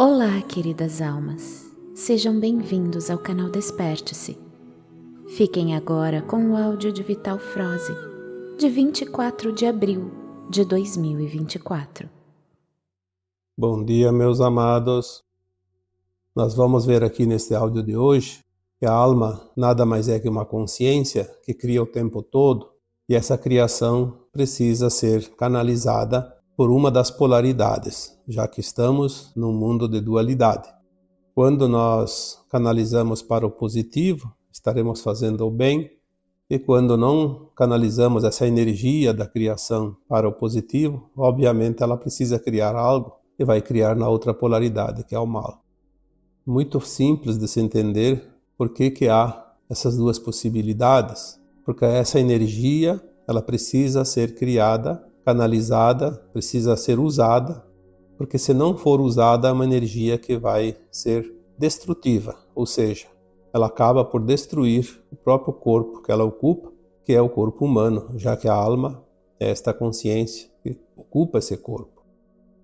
Olá, queridas almas! Sejam bem-vindos ao canal Desperte-se. Fiquem agora com o áudio de Vital Froze, de 24 de abril de 2024. Bom dia, meus amados. Nós vamos ver aqui neste áudio de hoje que a alma nada mais é que uma consciência que cria o tempo todo, e essa criação precisa ser canalizada por uma das polaridades, já que estamos num mundo de dualidade. Quando nós canalizamos para o positivo, estaremos fazendo o bem, e quando não canalizamos essa energia da criação para o positivo, obviamente ela precisa criar algo e vai criar na outra polaridade, que é o mal. Muito simples de se entender por que há essas duas possibilidades, porque essa energia ela precisa ser criada, canalizada, precisa ser usada, porque se não for usada é uma energia que vai ser destrutiva, ou seja, ela acaba por destruir o próprio corpo que ela ocupa, que é o corpo humano, já que a alma é esta consciência que ocupa esse corpo.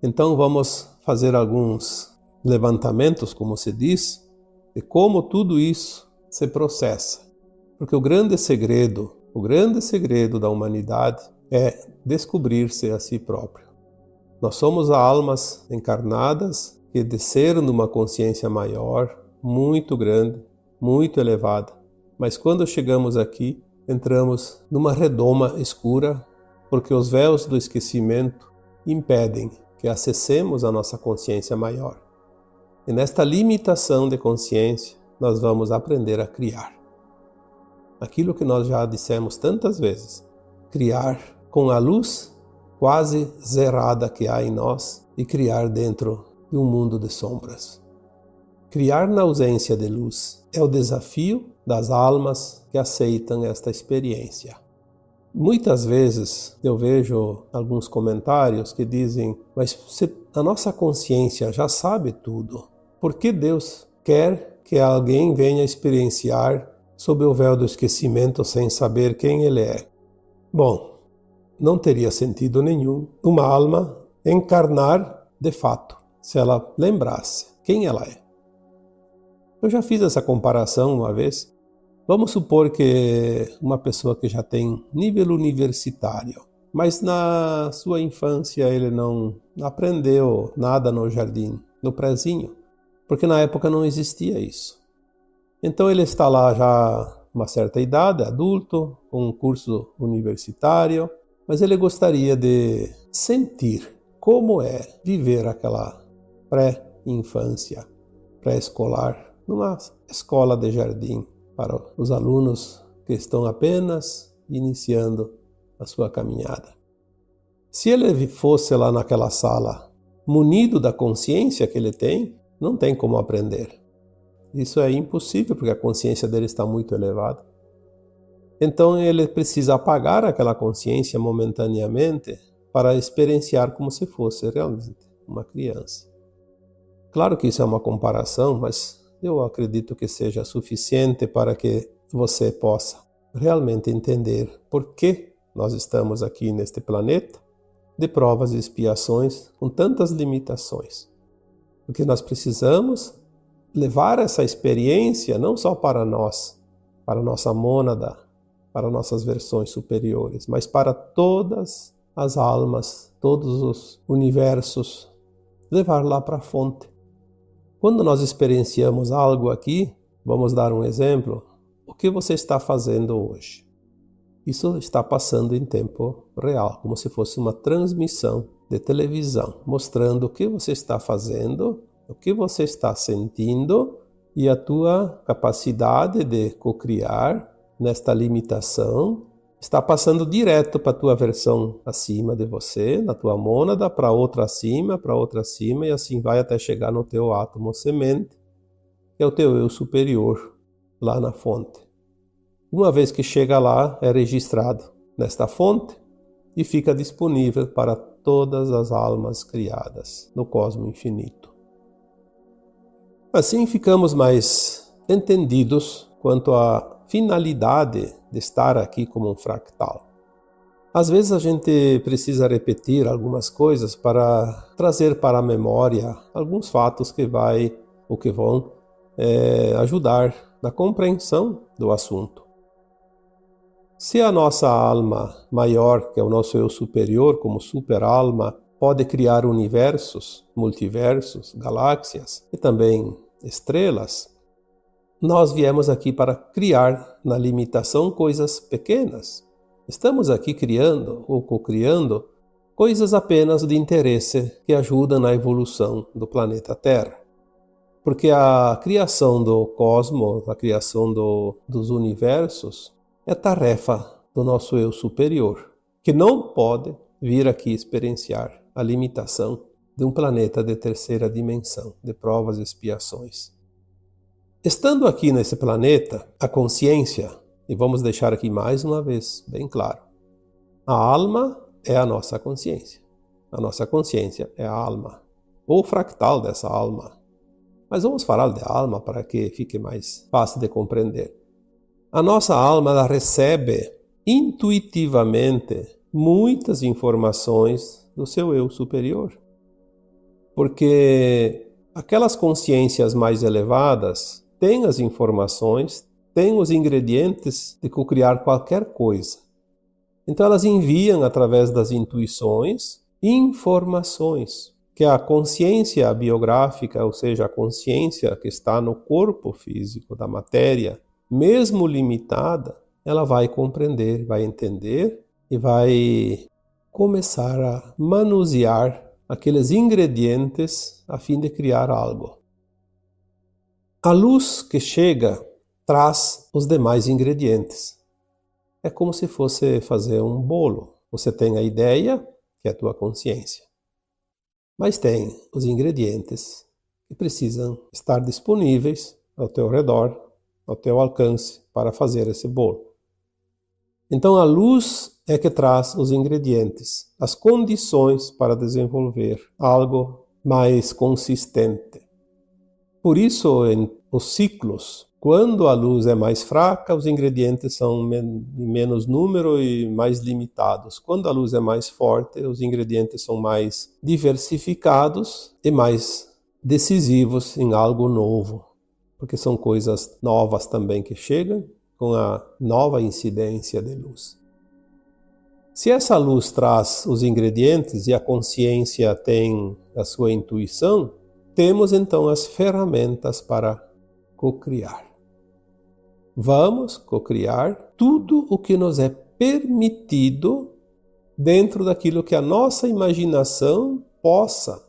Então vamos fazer alguns levantamentos, como se diz, de como tudo isso se processa. Porque o grande segredo da humanidade é descobrir-se a si próprio. Nós somos almas encarnadas que desceram numa consciência maior, muito grande, muito elevada. Mas quando chegamos aqui, entramos numa redoma escura, porque os véus do esquecimento impedem que acessemos a nossa consciência maior. E nesta limitação de consciência, nós vamos aprender a criar. Aquilo que nós já dissemos tantas vezes, criar com a luz quase zerada que há em nós e criar dentro de um mundo de sombras. Criar na ausência de luz é o desafio das almas que aceitam esta experiência. Muitas vezes eu vejo alguns comentários que dizem: mas se a nossa consciência já sabe tudo, por que Deus quer que alguém venha experienciar sob o véu do esquecimento sem saber quem ele é? Bom, não teria sentido nenhum uma alma encarnar de fato, se ela lembrasse quem ela é. Eu já fiz essa comparação uma vez. Vamos supor que uma pessoa que já tem nível universitário, mas na sua infância ele não aprendeu nada no jardim, no prezinho, porque na época não existia isso. Então ele está lá já uma certa idade, adulto, com um curso universitário, mas ele gostaria de sentir como é viver aquela pré-infância, pré-escolar, numa escola de jardim, para os alunos que estão apenas iniciando a sua caminhada. Se ele fosse lá naquela sala munido da consciência que ele tem, não tem como aprender. Isso é impossível, porque a consciência dele está muito elevada. Então ele precisa apagar aquela consciência momentaneamente para experienciar como se fosse realmente uma criança. Claro que isso é uma comparação, mas eu acredito que seja suficiente para que você possa realmente entender por que nós estamos aqui neste planeta de provas e expiações com tantas limitações. Porque nós precisamos levar essa experiência não só para nós, para a nossa mônada, para nossas versões superiores, mas para todas as almas, todos os universos, levar lá para a fonte. Quando nós experienciamos algo aqui, vamos dar um exemplo, o que você está fazendo hoje? Isso está passando em tempo real, como se fosse uma transmissão de televisão, mostrando o que você está fazendo, o que você está sentindo e a tua capacidade de cocriar nesta limitação está passando direto para a tua versão acima de você, na tua mônada, para outra acima, e assim vai até chegar no teu átomo semente, que é o teu eu superior, lá na fonte. Uma vez que chega lá, é registrado nesta fonte e fica disponível para todas as almas criadas no cosmo infinito. Assim ficamos mais entendidos quanto à finalidade de estar aqui como um fractal. Às vezes a gente precisa repetir algumas coisas para trazer para a memória alguns fatos que vão ajudar na compreensão do assunto. Se a nossa alma maior, que é o nosso eu superior, como super-alma, pode criar universos, multiversos, galáxias e também estrelas, nós viemos aqui para criar na limitação coisas pequenas. Estamos aqui criando ou co-criando coisas apenas de interesse que ajudam na evolução do planeta Terra. Porque a criação do cosmos, a criação dos universos, é tarefa do nosso eu superior, que não pode vir aqui experienciar a limitação de um planeta de terceira dimensão, de provas e expiações. Estando aqui nesse planeta, a consciência, e vamos deixar aqui mais uma vez bem claro, a alma é a nossa consciência. A nossa consciência é a alma, ou o fractal dessa alma. Mas vamos falar de alma para que fique mais fácil de compreender. A nossa alma ela recebe intuitivamente muitas informações do seu eu superior. Porque aquelas consciências mais elevadas têm as informações, têm os ingredientes de co-criar qualquer coisa. Então elas enviam através das intuições informações que a consciência biográfica, ou seja, a consciência que está no corpo físico da matéria, mesmo limitada, ela vai compreender, vai entender e vai começar a manusear aqueles ingredientes a fim de criar algo. A luz que chega traz os demais ingredientes. É como se fosse fazer um bolo. Você tem a ideia, que é a tua consciência, mas tem os ingredientes que precisam estar disponíveis ao teu redor, ao teu alcance, para fazer esse bolo. Então a luz é que traz os ingredientes, as condições para desenvolver algo mais consistente. Por isso, em os ciclos, quando a luz é mais fraca, os ingredientes são em menos número e mais limitados. Quando a luz é mais forte, os ingredientes são mais diversificados e mais decisivos em algo novo, porque são coisas novas também que chegam com a nova incidência de luz. Se essa luz traz os ingredientes e a consciência tem a sua intuição, temos então as ferramentas para co-criar. Vamos co-criar tudo o que nos é permitido dentro daquilo que a nossa imaginação possa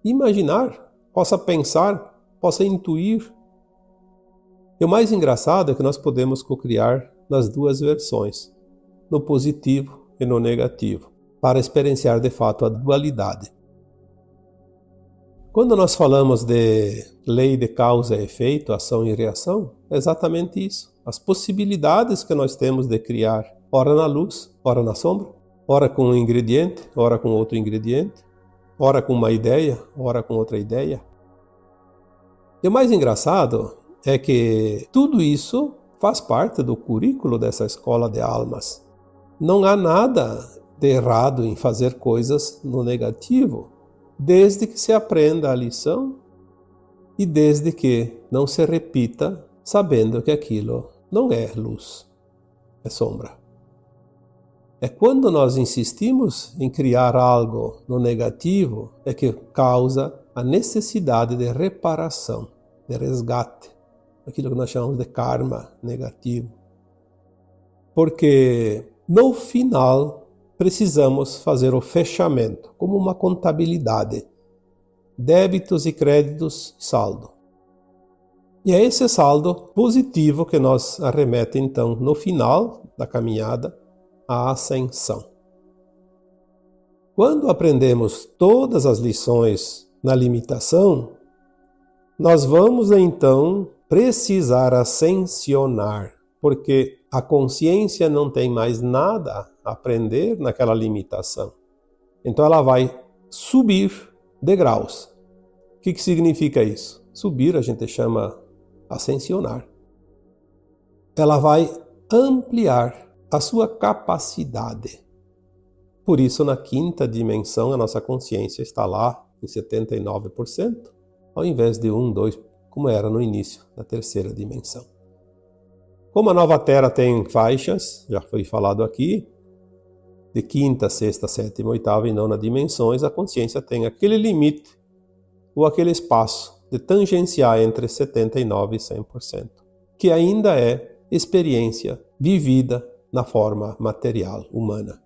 imaginar, possa pensar, possa intuir. E o mais engraçado é que nós podemos co-criar nas duas versões, no positivo e no negativo, para experienciar de fato a dualidade. Quando nós falamos de lei de causa e efeito, ação e reação, é exatamente isso. As possibilidades que nós temos de criar, ora na luz, ora na sombra, ora com um ingrediente, ora com outro ingrediente, ora com uma ideia, ora com outra ideia. E o mais engraçado é que tudo isso faz parte do currículo dessa escola de almas. Não há nada de errado em fazer coisas no negativo, desde que se aprenda a lição e desde que não se repita sabendo que aquilo não é luz, é sombra. É quando nós insistimos em criar algo no negativo é que causa a necessidade de reparação, de resgate, aquilo que nós chamamos de karma negativo. Porque no final precisamos fazer o fechamento, como uma contabilidade, débitos e créditos, saldo. E é esse saldo positivo que nos arremete, então, no final da caminhada, à ascensão. Quando aprendemos todas as lições na limitação, nós vamos, então, precisar ascensionar, porque a consciência não tem mais nada a aprender naquela limitação. Então ela vai subir degraus. O que significa isso? Subir a gente chama ascensionar. Ela vai ampliar a sua capacidade Por isso, na quinta dimensão, a nossa consciência está lá em 79%, ao invés de 1, 2, como era no início da terceira dimensão. Como a nova Terra tem faixas, já foi falado aqui, de quinta, sexta, sétima, oitava e nona dimensões, a consciência tem aquele limite ou aquele espaço de tangenciar entre 79% e 100%, que ainda é experiência vivida na forma material humana.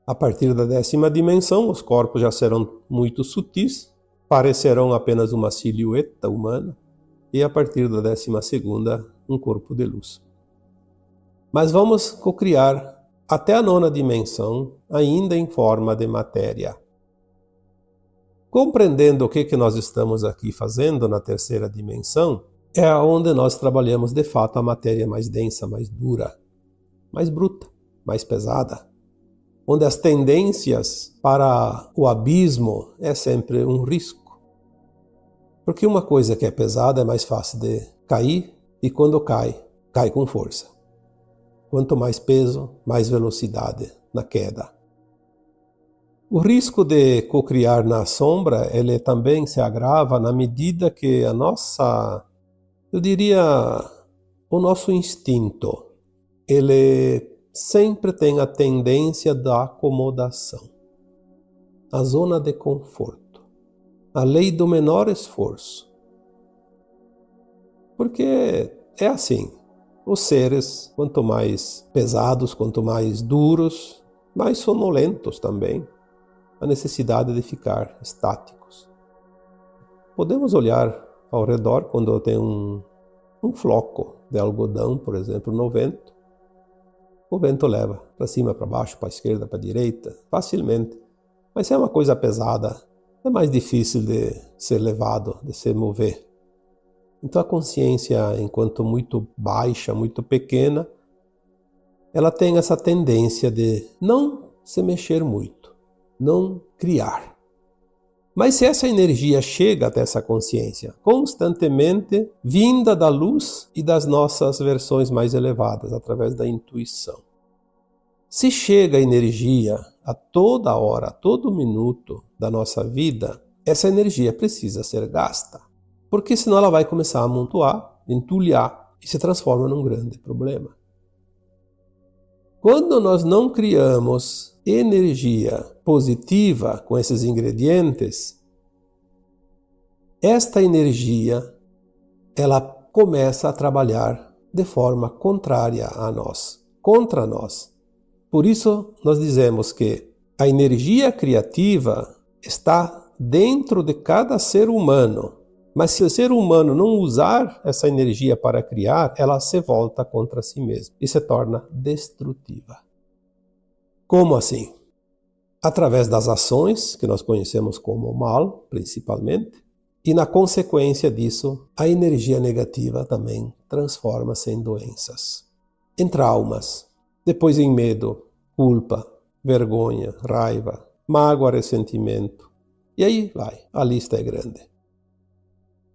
A partir da 10ª dimensão, os corpos já serão muito sutis, parecerão apenas uma silhueta humana, e a partir da 12ª, um corpo de luz. Mas vamos cocriar até a 9ª dimensão, ainda em forma de matéria. Compreendendo o que nós estamos aqui fazendo na terceira dimensão, é onde nós trabalhamos de fato a matéria mais densa, mais dura, mais bruta, mais pesada, onde as tendências para o abismo é sempre um risco. Porque uma coisa que é pesada é mais fácil de cair, e quando cai, cai com força. Quanto mais peso, mais velocidade na queda. O risco de cocriar na sombra, ele também se agrava na medida que a nossa, eu diria, o nosso instinto, ele sempre tem a tendência da acomodação. A zona de conforto. A lei do menor esforço. Porque é assim, os seres, quanto mais pesados, quanto mais duros, mais sonolentos também, a necessidade de ficar estáticos. Podemos olhar ao redor quando tem um floco de algodão, por exemplo, no vento. O vento leva para cima, para baixo, para a esquerda, para a direita, facilmente. Mas se é uma coisa pesada, é mais difícil de ser levado, de se mover. Então a consciência, enquanto muito baixa, muito pequena, ela tem essa tendência de não se mexer muito, não criar. Mas se essa energia chega até essa consciência, constantemente vinda da luz e das nossas versões mais elevadas, através da intuição. Se chega a energia a toda hora, a todo minuto da nossa vida, essa energia precisa ser gasta. Porque senão ela vai começar a amontoar, entulhar e se transforma num grande problema. Quando nós não criamos energia positiva com esses ingredientes, esta energia ela começa a trabalhar de forma contrária a nós, contra nós. Por isso nós dizemos que a energia criativa está dentro de cada ser humano. Mas se o ser humano não usar essa energia para criar, ela se volta contra si mesmo e se torna destrutiva. Como assim? Através das ações, que nós conhecemos como mal, principalmente, e na consequência disso, a energia negativa também transforma-se em doenças, em traumas, depois em medo, culpa, vergonha, raiva, mágoa, ressentimento. E aí vai, a lista é grande.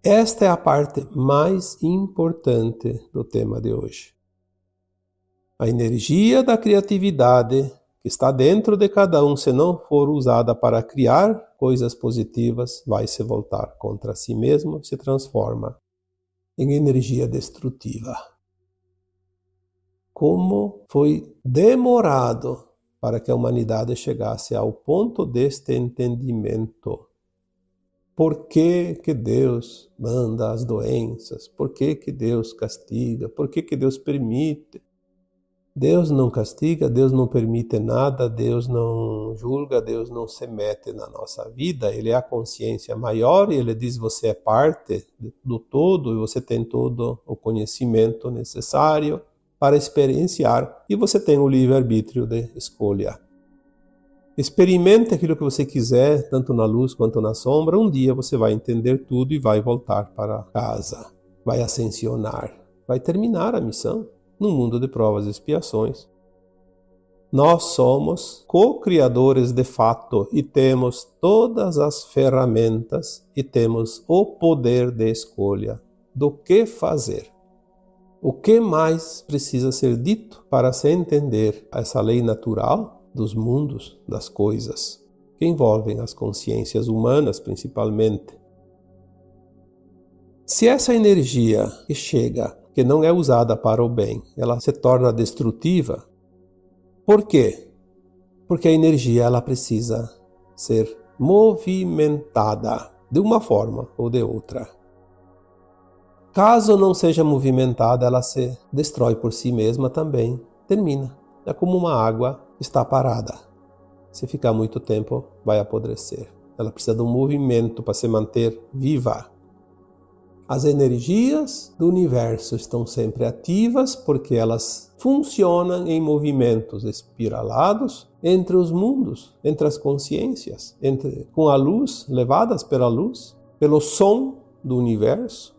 Esta é a parte mais importante do tema de hoje. A energia da criatividade que está dentro de cada um, se não for usada para criar coisas positivas, vai se voltar contra si mesmo, se transforma em energia destrutiva. Como foi demorado para que a humanidade chegasse ao ponto deste entendimento? Por que que Deus manda as doenças? Por que que Deus castiga? Por que que Deus permite? Deus não castiga, Deus não permite nada, Deus não julga, Deus não se mete na nossa vida. Ele é a consciência maior e Ele diz: você é parte do todo e você tem todo o conhecimento necessário para experienciar e você tem o livre-arbítrio de escolha. Experimente aquilo que você quiser, tanto na luz quanto na sombra. Um dia você vai entender tudo e vai voltar para casa. Vai ascensionar. Vai terminar a missão no mundo de provas e expiações. Nós somos co-criadores de fato e temos todas as ferramentas e temos o poder de escolha do que fazer. O que mais precisa ser dito para se entender essa lei natural dos mundos, das coisas, que envolvem as consciências humanas principalmente. Se essa energia que chega, que não é usada para o bem, ela se torna destrutiva, por quê? Porque a energia ela precisa ser movimentada de uma forma ou de outra. Caso não seja movimentada, ela se destrói por si mesma também, termina. É como uma água que está parada. Se ficar muito tempo, vai apodrecer. Ela precisa de um movimento para se manter viva. As energias do universo estão sempre ativas porque elas funcionam em movimentos espiralados entre os mundos, entre as consciências, com a luz, levadas pela luz, pelo som do universo.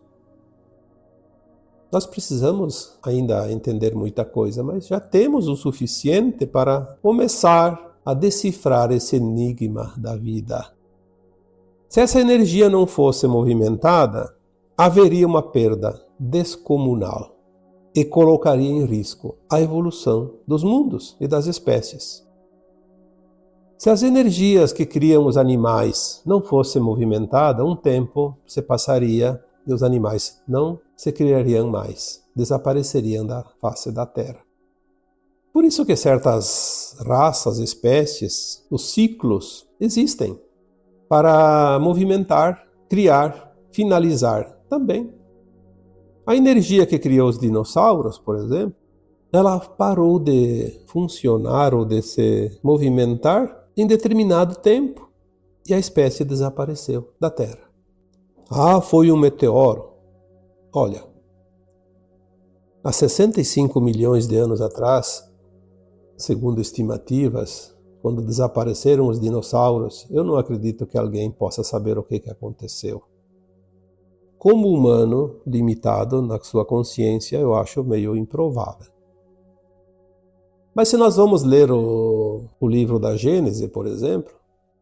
Nós precisamos ainda entender muita coisa, mas já temos o suficiente para começar a decifrar esse enigma da vida. Se essa energia não fosse movimentada, haveria uma perda descomunal e colocaria em risco a evolução dos mundos e das espécies. Se as energias que criam os animais não fossem movimentadas, um tempo se passaria e os animais não se criariam mais, desapareceriam da face da Terra. Por isso que certas raças, espécies, os ciclos existem para movimentar, criar, finalizar também. A energia que criou os dinossauros, por exemplo, ela parou de funcionar ou de se movimentar em determinado tempo e a espécie desapareceu da Terra. Ah, foi um meteoro. Olha, há 65 milhões de anos atrás, segundo estimativas, quando desapareceram os dinossauros, eu não acredito que alguém possa saber o que aconteceu. Como humano limitado na sua consciência, eu acho meio improvável. Mas se nós vamos ler o livro da Gênese, por exemplo,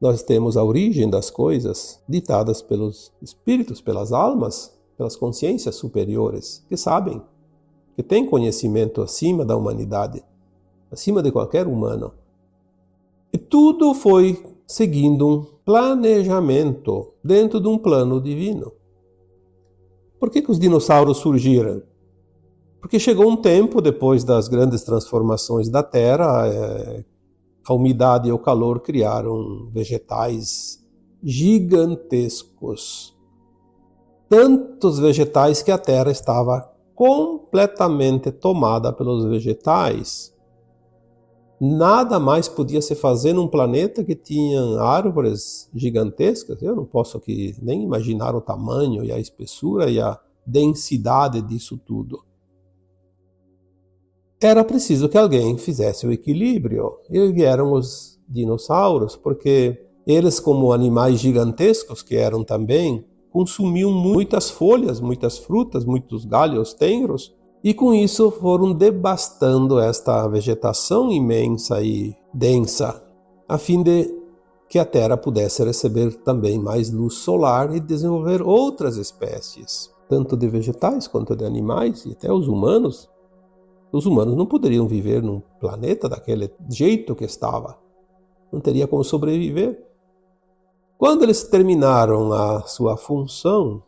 nós temos a origem das coisas ditadas pelos espíritos, pelas almas, pelas consciências superiores, que sabem, que têm conhecimento acima da humanidade, acima de qualquer humano. E tudo foi seguindo um planejamento dentro de um plano divino. Por que os dinossauros surgiram? Porque chegou um tempo, depois das grandes transformações da Terra, a umidade e o calor criaram vegetais gigantescos. Tantos vegetais que a Terra estava completamente tomada pelos vegetais. Nada mais podia se fazer num planeta que tinha árvores gigantescas. Eu não posso aqui nem imaginar o tamanho e a espessura e a densidade disso tudo. Era preciso que alguém fizesse o equilíbrio. E vieram os dinossauros, porque eles, como animais gigantescos que eram também, consumiam muitas folhas, muitas frutas, muitos galhos tenros, e com isso foram devastando esta vegetação imensa e densa, a fim de que a Terra pudesse receber também mais luz solar e desenvolver outras espécies, tanto de vegetais quanto de animais e até os humanos. Os humanos não poderiam viver num planeta daquele jeito que estava. Não teria como sobreviver. Quando eles terminaram a sua função,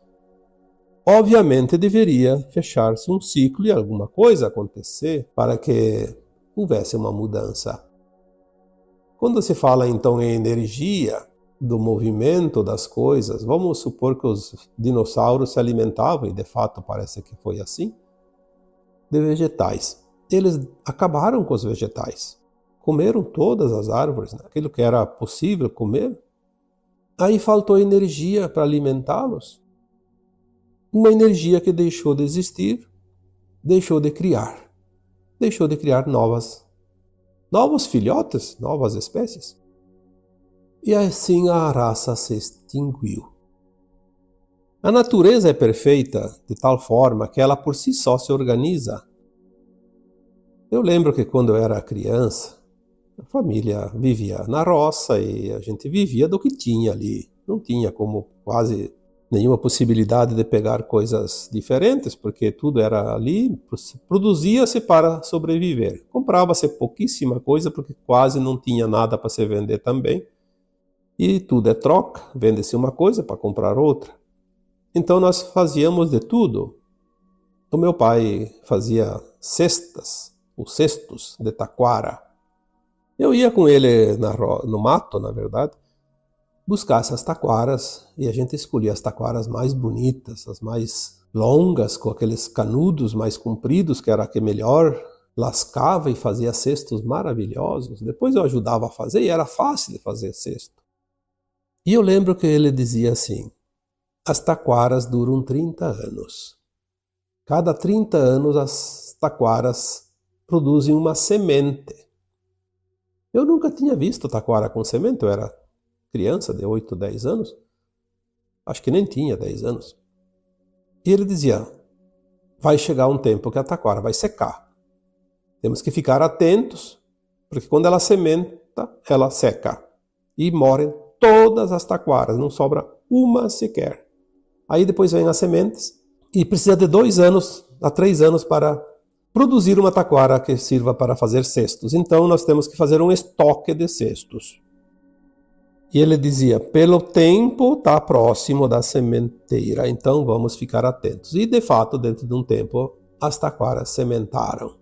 obviamente deveria fechar-se um ciclo e alguma coisa acontecer para que houvesse uma mudança. Quando se fala então em energia, do movimento das coisas, vamos supor que os dinossauros se alimentavam, e de fato parece que foi assim, de vegetais. Eles acabaram com os vegetais. Comeram todas as árvores, né? Aquilo que era possível comer. Aí faltou energia para alimentá-los. Uma energia que deixou de existir, deixou de criar novos filhotes, novas espécies. E assim a raça se extinguiu. A natureza é perfeita de tal forma que ela por si só se organiza. Eu lembro que quando eu era criança, a família vivia na roça e a gente vivia do que tinha ali. Não tinha como quase nenhuma possibilidade de pegar coisas diferentes, porque tudo era ali, produzia-se para sobreviver. Comprava-se pouquíssima coisa, porque quase não tinha nada para se vender também. E tudo é troca, vende-se uma coisa para comprar outra. Então nós fazíamos de tudo. O meu pai fazia cestas, ou cestos de taquara. Eu ia com ele no mato, na verdade, buscar essas taquaras, e a gente escolhia as taquaras mais bonitas, as mais longas, com aqueles canudos mais compridos, que era a que melhor lascava e fazia cestos maravilhosos. Depois eu ajudava a fazer e era fácil de fazer cesto. E eu lembro que ele dizia assim: as taquaras duram 30 anos. Cada 30 anos as taquaras produzem uma semente. Eu nunca tinha visto taquara com semente, eu era criança de 8, 10 anos, acho que nem tinha 10 anos. E ele dizia: vai chegar um tempo que a taquara vai secar. Temos que ficar atentos, porque quando ela sementa, ela seca. E morrem todas as taquaras, não sobra uma sequer. Aí depois vem as sementes, e precisa de 2 anos a 3 anos para produzir uma taquara que sirva para fazer cestos. Então nós temos que fazer um estoque de cestos. E ele dizia: pelo tempo está próximo da sementeira, então vamos ficar atentos. E de fato, dentro de um tempo, as taquaras sementaram.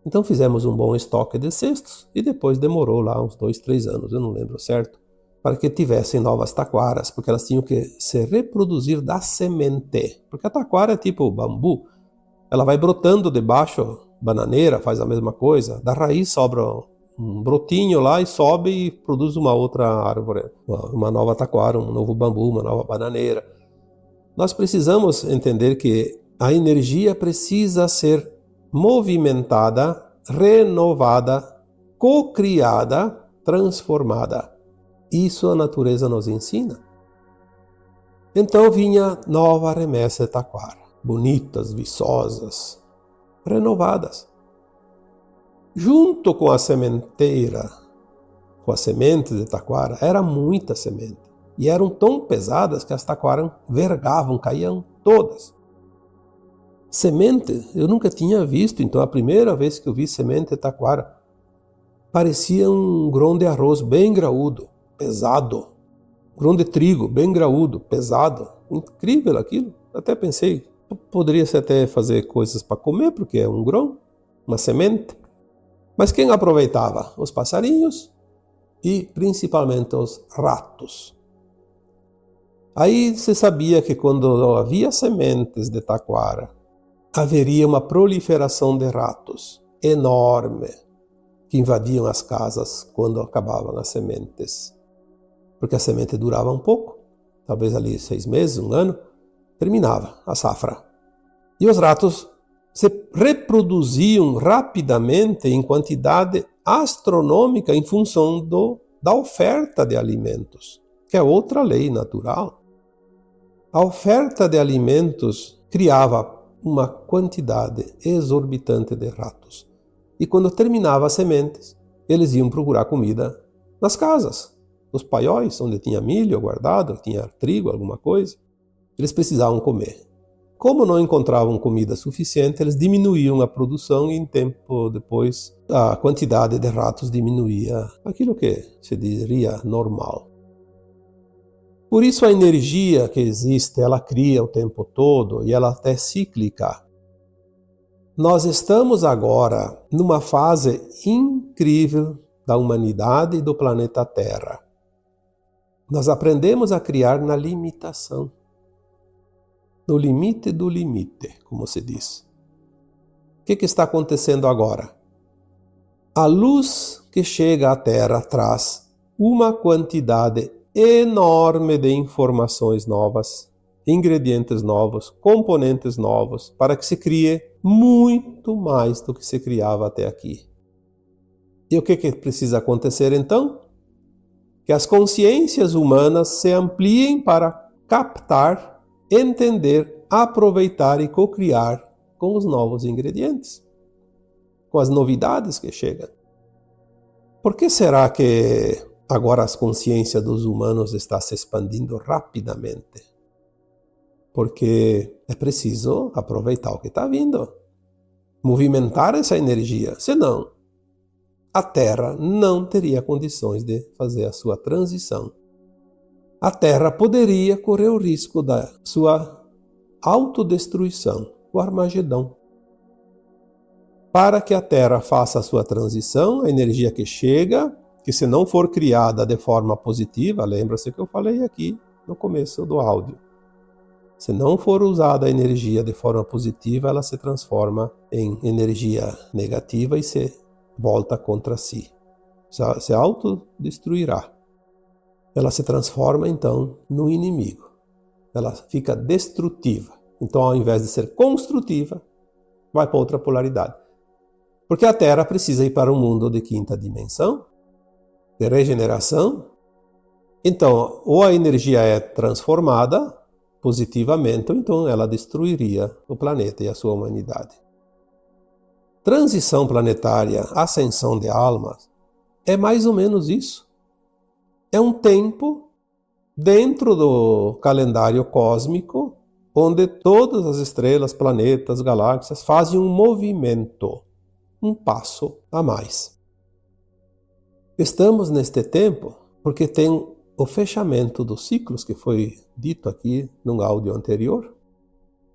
Então fizemos um bom estoque de cestos e depois demorou lá uns 2, 3 anos, eu não lembro certo, para que tivessem novas taquaras, porque elas tinham que se reproduzir da semente. Porque a taquara é tipo bambu, ela vai brotando debaixo, bananeira faz a mesma coisa, da raiz sobra um brotinho lá e sobe e produz uma outra árvore, uma nova taquara, um novo bambu, uma nova bananeira. Nós precisamos entender que a energia precisa ser movimentada, renovada, cocriada, transformada. Isso a natureza nos ensina. Então vinha nova remessa de taquara, bonitas, viçosas, renovadas. Junto com a sementeira, com as sementes de taquara, era muita semente. E eram tão pesadas que as taquaras vergavam, caíam todas. Semente, eu nunca tinha visto, então a primeira vez que eu vi semente de taquara, parecia um grão de arroz bem graúdo, pesado. Grão de trigo, bem graúdo, pesado. Incrível aquilo. Até pensei, poderia-se até fazer coisas para comer, porque é um grão, uma semente. Mas quem aproveitava? Os passarinhos e principalmente os ratos. Aí se sabia que quando havia sementes de taquara, haveria uma proliferação de ratos enorme que invadiam as casas quando acabavam as sementes. Porque a semente durava um pouco, talvez ali 6 meses, 1 ano, terminava a safra. E os ratos se reproduziam rapidamente em quantidade astronômica em função da oferta de alimentos, que é outra lei natural. A oferta de alimentos criava uma quantidade exorbitante de ratos. E quando terminava as sementes, eles iam procurar comida nas casas, nos paióis, onde tinha milho guardado, tinha trigo, alguma coisa. Eles precisavam comer. Como não encontravam comida suficiente, eles diminuíam a produção e em tempo depois a quantidade de ratos diminuía, aquilo que se diria normal. Por isso a energia que existe, ela cria o tempo todo e ela até é cíclica. Nós estamos agora numa fase incrível da humanidade e do planeta Terra. Nós aprendemos a criar na limitação. No limite do limite, como se diz. O que está acontecendo agora? A luz que chega à Terra traz uma quantidade enorme de informações novas, ingredientes novos, componentes novos, para que se crie muito mais do que se criava até aqui. E o que precisa acontecer então? Que as consciências humanas se ampliem para captar, entender, aproveitar e cocriar com os novos ingredientes, com as novidades que chegam. Por que será que Agora a consciência dos humanos está se expandindo rapidamente, porque é preciso aproveitar o que está vindo, movimentar essa energia, senão a Terra não teria condições de fazer a sua transição. A Terra poderia correr o risco da sua autodestruição, o Armagedão. Para que a Terra faça a sua transição, a energia que chega, que se não for criada de forma positiva, lembra-se que eu falei aqui no começo do áudio, se não for usada a energia de forma positiva, ela se transforma em energia negativa e se volta contra si. Se autodestruirá. Ela se transforma, então, no inimigo. Ela fica destrutiva. Então, ao invés de ser construtiva, vai para outra polaridade. Porque a Terra precisa ir para um mundo de quinta dimensão, de regeneração. Então, ou a energia é transformada positivamente, ou então ela destruiria o planeta e a sua humanidade. Transição planetária, ascensão de almas, é mais ou menos isso. É um tempo dentro do calendário cósmico, onde todas as estrelas, planetas, galáxias fazem um movimento, um passo a mais. Estamos neste tempo porque tem o fechamento dos ciclos, que foi dito aqui num áudio anterior.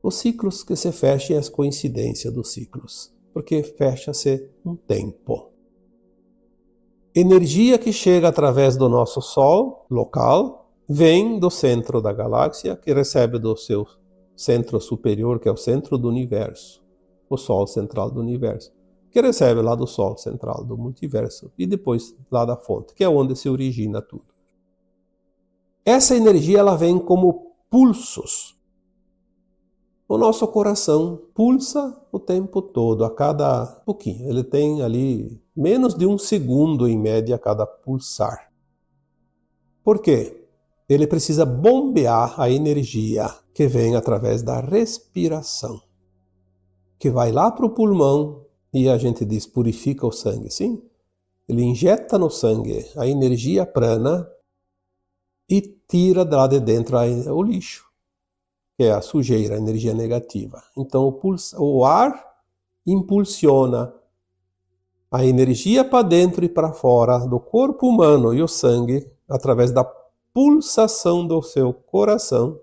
Os ciclos que se fecham é as coincidências dos ciclos, porque fecha-se um tempo. Energia que chega através do nosso Sol local vem do centro da galáxia, que recebe do seu centro superior, que é o centro do universo, o Sol central do universo, que recebe lá do Sol central do multiverso e depois lá da fonte, que é onde se origina tudo. Essa energia ela vem como pulsos. O nosso coração pulsa o tempo todo, a cada pouquinho. Ele tem ali menos de 1 segundo em média a cada pulsar. Por quê? Ele precisa bombear a energia que vem através da respiração, que vai lá para o pulmão e a gente diz purifica o sangue, sim? Ele injeta no sangue a energia prana e tira lá de dentro o lixo, que é a sujeira, a energia negativa. Então o ar impulsiona a energia para dentro e para fora do corpo humano, e o sangue, através da pulsação do seu coração,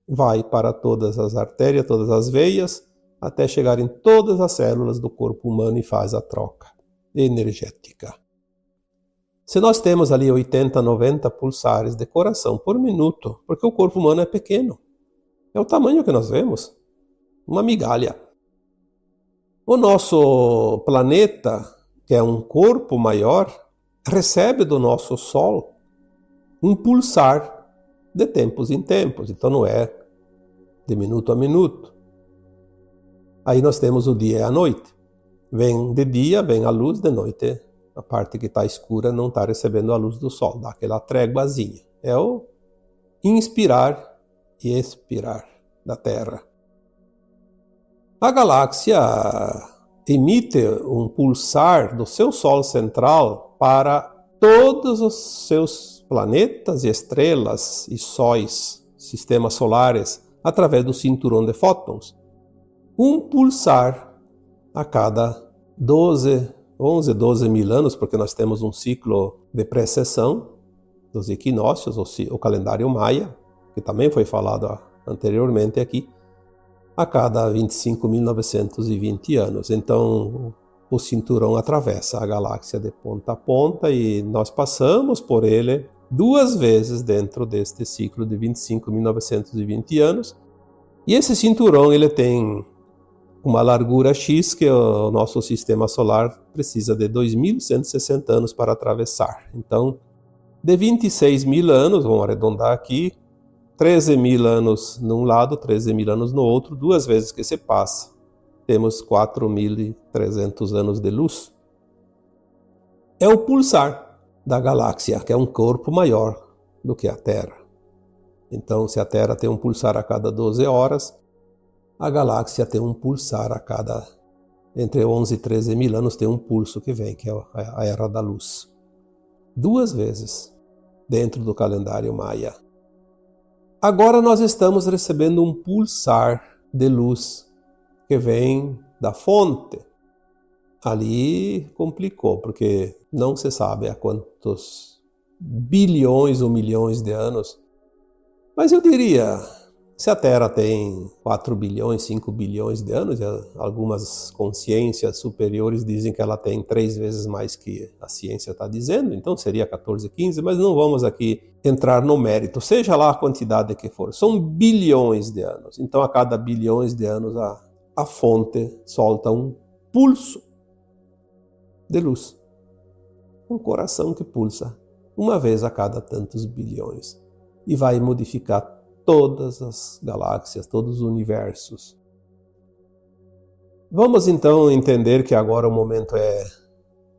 vai para todas as artérias, todas as veias, até chegar em todas as células do corpo humano e faz a troca energética. Se nós temos ali 80, 90 pulsares de coração por minuto, porque o corpo humano é pequeno, é o tamanho que nós vemos, uma migalha. O nosso planeta, que é um corpo maior, recebe do nosso Sol um pulsar de tempos em tempos, então não é de minuto a minuto. Aí nós temos o dia e a noite. Vem de dia, vem a luz, de noite a parte que está escura não está recebendo a luz do Sol, dá aquela tréguazinha. É o inspirar e expirar da Terra. A galáxia emite um pulsar do seu Sol central para todos os seus planetas e estrelas e sóis, sistemas solares, através do cinturão de fótons. Um pulsar a cada 11, 12 mil anos, porque nós temos um ciclo de precessão dos equinócios, o calendário maia, que também foi falado anteriormente aqui, a cada 25.920 anos. Então, o cinturão atravessa a galáxia de ponta a ponta e nós passamos por ele 2 vezes dentro deste ciclo de 25.920 anos. E esse cinturão ele tem uma largura X que o nosso sistema solar precisa de 2.160 anos para atravessar. Então, de 26 mil anos, vamos arredondar aqui, 13 mil anos num lado, 13 mil anos no outro, 2 vezes que se passa. Temos 4.300 anos de luz. É o pulsar da galáxia, que é um corpo maior do que a Terra. Então, se a Terra tem um pulsar a cada 12 horas, a galáxia tem um pulsar a cada, entre 11 e 13 mil anos, tem um pulso que vem, que é a era da luz. 2 vezes. dentro do calendário maia. Agora nós estamos recebendo um pulsar de luz que vem da fonte. Ali complicou, porque não se sabe há quantos bilhões ou milhões de anos. Mas eu diria, se a Terra tem 4 bilhões, 5 bilhões de anos, algumas consciências superiores dizem que ela tem 3 vezes mais que a ciência está dizendo, então seria 14, 15, mas não vamos aqui entrar no mérito, seja lá a quantidade que for, são bilhões de anos. Então a cada bilhões de anos a fonte solta um pulso de luz, um coração que pulsa uma vez a cada tantos bilhões e vai modificar todas as galáxias, todos os universos. Vamos então entender que agora o momento é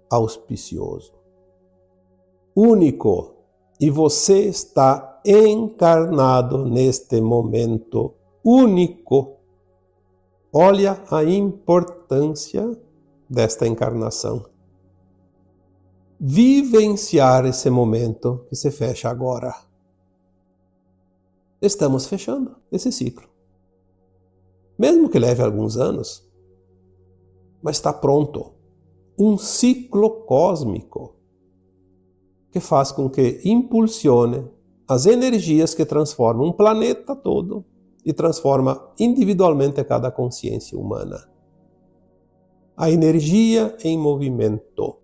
auspicioso, único, e você está encarnado neste momento único. Olha a importância desta encarnação. Vivenciar esse momento que se fecha agora. Estamos fechando esse ciclo. Mesmo que leve alguns anos, mas está pronto. Um ciclo cósmico que faz com que impulsione as energias que transformam um planeta todo e transforma individualmente cada consciência humana. A energia em movimento.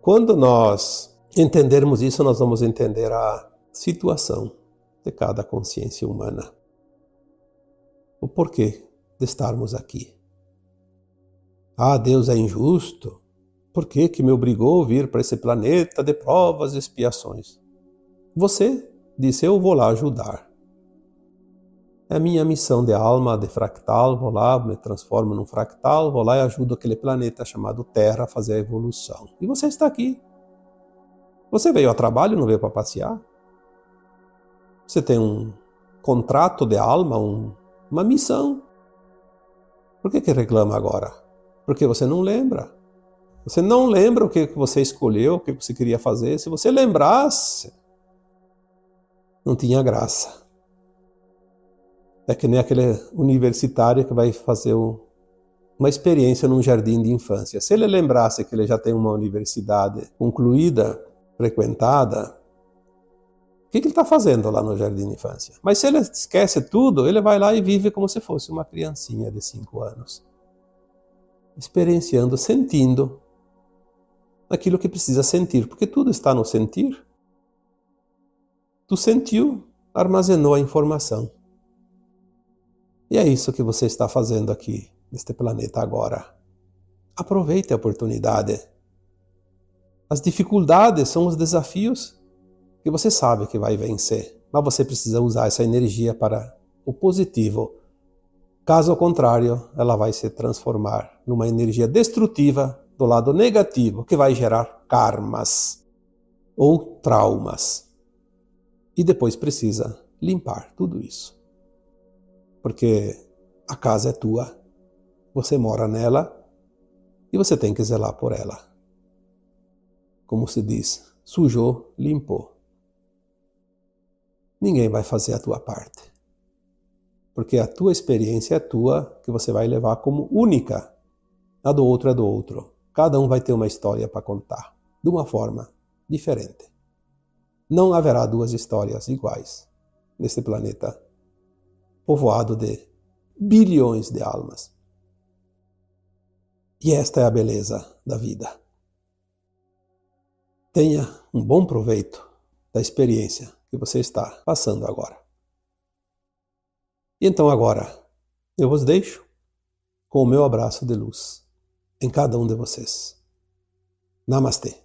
Quando nós entendermos isso, nós vamos entender a situação de cada consciência humana. O porquê de estarmos aqui. Ah, Deus é injusto. Por que me obrigou a vir para esse planeta de provas e expiações? Você disse, eu vou lá ajudar. É a minha missão de alma, de fractal, vou lá, me transformo num fractal, vou lá e ajudo aquele planeta chamado Terra a fazer a evolução. E você está aqui. Você veio a trabalho, não veio para passear? Você tem um contrato de alma, uma missão. Por que reclama agora? Porque você não lembra. Você não lembra o que você escolheu, o que você queria fazer. Se você lembrasse, não tinha graça. É que nem aquele universitário que vai fazer uma experiência num jardim de infância. Se ele lembrasse que ele já tem uma universidade concluída, frequentada, o que ele está fazendo lá no jardim de infância? Mas se ele esquece tudo, ele vai lá e vive como se fosse uma criancinha de 5 anos. Experienciando, sentindo aquilo que precisa sentir, porque tudo está no sentir. Tu sentiu, armazenou a informação. E é isso que você está fazendo aqui, neste planeta agora. Aproveite a oportunidade. As dificuldades são os desafios que você sabe que vai vencer, mas você precisa usar essa energia para o positivo. Caso contrário, ela vai se transformar numa energia destrutiva do lado negativo, que vai gerar karmas ou traumas. E depois precisa limpar tudo isso. Porque a casa é tua, você mora nela e você tem que zelar por ela. Como se diz, sujou, limpou. Ninguém vai fazer a tua parte. Porque a tua experiência é tua, que você vai levar como única. A do outro é do outro. Cada um vai ter uma história para contar, de uma forma diferente. Não haverá duas histórias iguais nesse planeta povoado de bilhões de almas. E esta é a beleza da vida. Tenha um bom proveito da experiência que você está passando agora. E então agora, eu vos deixo com o meu abraço de luz em cada um de vocês. Namastê.